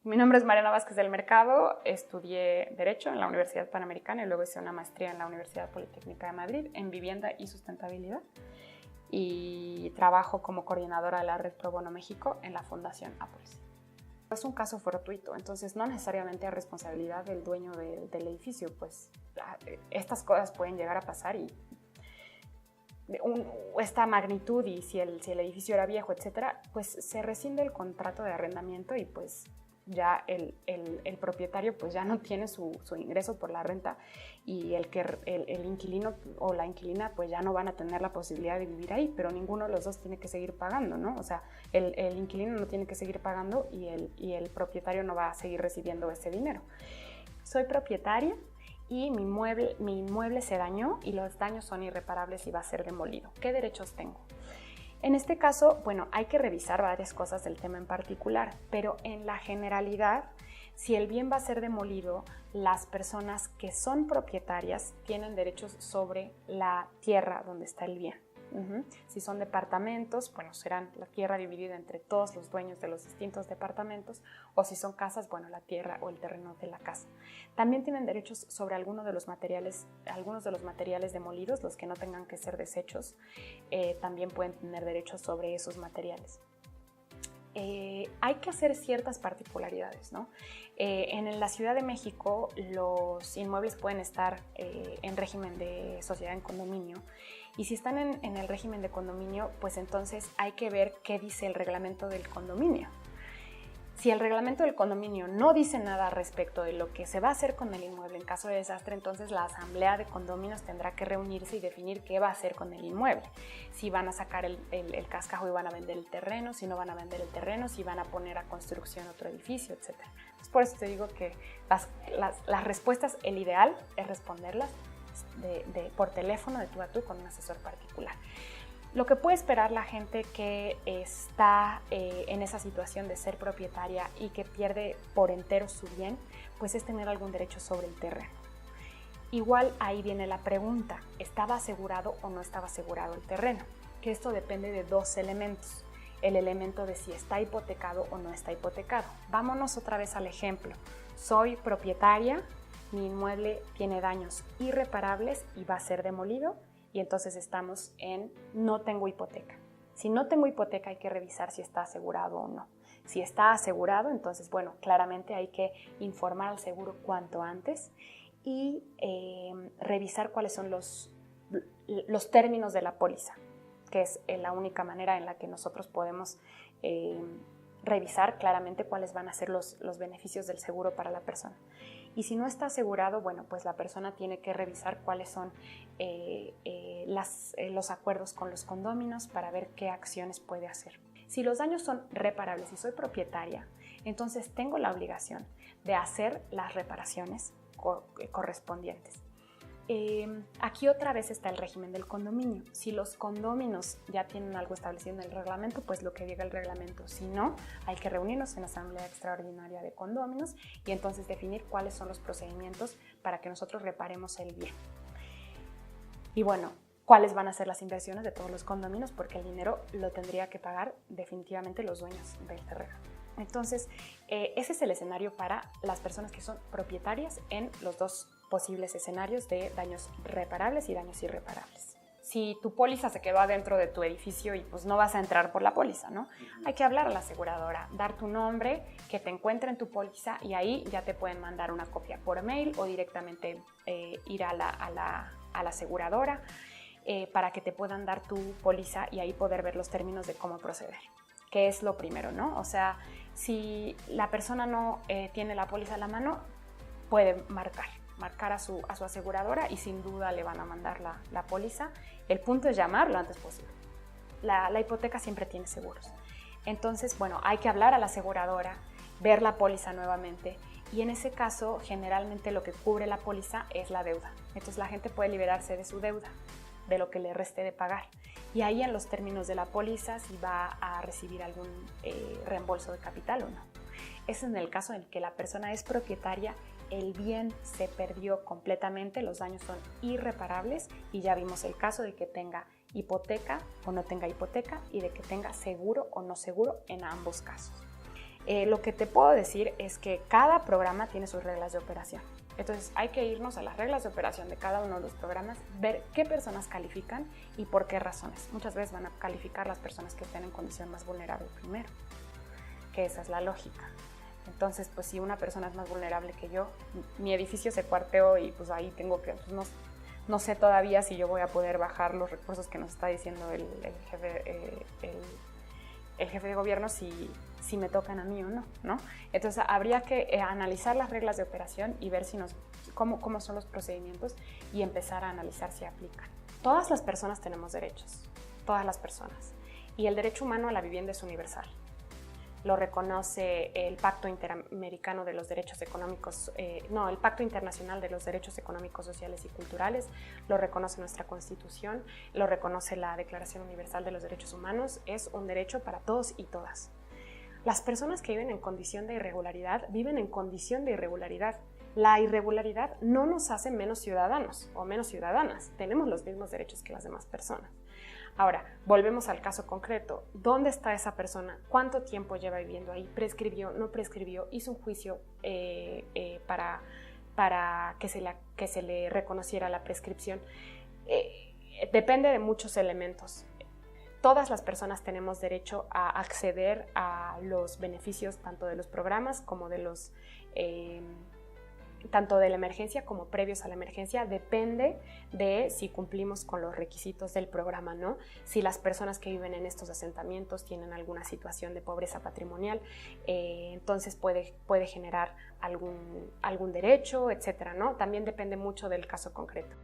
Mi nombre es Mariana Vázquez del Mercado, estudié Derecho en la Universidad Panamericana y luego hice una maestría en la Universidad Politécnica de Madrid en Vivienda y Sustentabilidad y trabajo como coordinadora de la Red Pro Bono México en la Fundación Apolis. Es un caso fortuito, entonces no necesariamente a responsabilidad del dueño del edificio, pues estas cosas pueden llegar a pasar y esta magnitud y si el edificio era viejo, etcétera, pues se rescinde el contrato de arrendamiento y pues ya el propietario pues ya no tiene su ingreso por la renta y el inquilino o la inquilina pues ya no van a tener la posibilidad de vivir ahí, pero ninguno de los dos tiene que seguir pagando, ¿no? O sea, el inquilino no tiene que seguir pagando y el propietario no va a seguir recibiendo ese dinero. Soy propietaria y mi inmueble se dañó y los daños son irreparables y va a ser demolido. ¿Qué derechos tengo? En este caso, bueno, hay que revisar varias cosas del tema en particular, pero en la generalidad, si el bien va a ser demolido, las personas que son propietarias tienen derechos sobre la tierra donde está el bien. Si son departamentos, bueno, serán la tierra dividida entre todos los dueños de los distintos departamentos, o si son casas, bueno, la tierra o el terreno de la casa. También tienen derechos sobre algunos de los materiales demolidos, los que no tengan que ser desechos, también pueden tener derechos sobre esos materiales. Hay que hacer ciertas particularidades, ¿no? En la Ciudad de México los inmuebles pueden estar en régimen de sociedad en condominio y si están en el régimen de condominio, pues entonces hay que ver qué dice el reglamento del condominio. Si el reglamento del condominio no dice nada respecto de lo que se va a hacer con el inmueble en caso de desastre, entonces la asamblea de condóminos tendrá que reunirse y definir qué va a hacer con el inmueble. Si van a sacar el cascajo y van a vender el terreno, si no van a vender el terreno, si van a poner a construcción otro edificio, etc. Entonces, por eso te digo que las respuestas, el ideal es responderlas por teléfono de tú a tú con un asesor particular. Lo que puede esperar la gente que está en esa situación de ser propietaria y que pierde por entero su bien, pues es tener algún derecho sobre el terreno. Igual ahí viene la pregunta, ¿estaba asegurado o no estaba asegurado el terreno? Que esto depende de dos elementos. El elemento de si está hipotecado o no está hipotecado. Vámonos otra vez al ejemplo. Soy propietaria, mi inmueble tiene daños irreparables y va a ser demolido. Y entonces estamos en no tengo hipoteca. Si no tengo hipoteca hay que revisar si está asegurado o no. Si está asegurado, entonces, bueno, claramente hay que informar al seguro cuanto antes y revisar cuáles son los términos de la póliza, que es la única manera en la que nosotros podemos revisar claramente cuáles van a ser los beneficios del seguro para la persona. Y si no está asegurado, bueno, pues la persona tiene que revisar cuáles son los acuerdos con los condóminos para ver qué acciones puede hacer. Si los daños son reparables y soy propietaria, entonces tengo la obligación de hacer las reparaciones correspondientes. Aquí otra vez está el régimen del condominio. Si los condóminos ya tienen algo establecido en el reglamento, pues lo que diga el reglamento. Si no, hay que reunirnos en asamblea extraordinaria de condóminos y entonces definir cuáles son los procedimientos para que nosotros reparemos el bien. Y bueno, cuáles van a ser las inversiones de todos los condóminos, porque el dinero lo tendría que pagar definitivamente los dueños del terreno. Entonces, ese es el escenario para las personas que son propietarias en los dos posibles escenarios de daños reparables y daños irreparables. Si tu póliza se quedó adentro de tu edificio y pues no vas a entrar por la póliza, ¿no? Hay que hablar a la aseguradora, dar tu nombre, que te encuentren tu póliza y ahí ya te pueden mandar una copia por mail o directamente ir a la aseguradora para que te puedan dar tu póliza y ahí poder ver los términos de cómo proceder, que es lo primero, ¿no? O sea, si la persona no tiene la póliza a la mano, puede marcar a su aseguradora y sin duda le van a mandar la póliza. El punto es llamar lo antes posible. La hipoteca siempre tiene seguros. Entonces, bueno, hay que hablar a la aseguradora, ver la póliza nuevamente y en ese caso generalmente lo que cubre la póliza es la deuda. Entonces la gente puede liberarse de su deuda, de lo que le reste de pagar. Y ahí en los términos de la póliza si va a recibir algún reembolso de capital o no. Eso en el caso en que la persona es propietaria, el bien se perdió completamente, los daños son irreparables y ya vimos el caso de que tenga hipoteca o no tenga hipoteca y de que tenga seguro o no seguro en ambos casos. Lo que te puedo decir es que cada programa tiene sus reglas de operación. Entonces hay que irnos a las reglas de operación de cada uno de los programas, ver qué personas califican y por qué razones. Muchas veces van a calificar las personas que estén en condición más vulnerable primero, que esa es la lógica. Entonces, pues si una persona es más vulnerable que yo, mi edificio se cuarteó y pues ahí tengo que, pues, no sé todavía si yo voy a poder bajar los recursos que nos está diciendo el jefe de gobierno si me tocan a mí o no, ¿no? Entonces habría que analizar las reglas de operación y ver cómo son los procedimientos y empezar a analizar si aplican. Todas las personas tenemos derechos, todas las personas. Y el derecho humano a la vivienda es universal. Lo reconoce el Pacto Interamericano de los Derechos Económicos, el Pacto Internacional de los Derechos Económicos, Sociales y Culturales, lo reconoce nuestra Constitución, lo reconoce la Declaración Universal de los Derechos Humanos, es un derecho para todos y todas. Las personas que viven en condición de irregularidad, viven en condición de irregularidad. La irregularidad no nos hace menos ciudadanos o menos ciudadanas, tenemos los mismos derechos que las demás personas. Ahora, volvemos al caso concreto. ¿Dónde está esa persona? ¿Cuánto tiempo lleva viviendo ahí? ¿Prescribió? ¿No prescribió? ¿Hizo un juicio para que se le reconociera la prescripción? Depende de muchos elementos. Todas las personas tenemos derecho a acceder a los beneficios tanto de los programas como de los... tanto de la emergencia como previos a la emergencia, depende de si cumplimos con los requisitos del programa, ¿no? Si las personas que viven en estos asentamientos tienen alguna situación de pobreza patrimonial, entonces puede generar algún derecho, etcétera, ¿no? También depende mucho del caso concreto.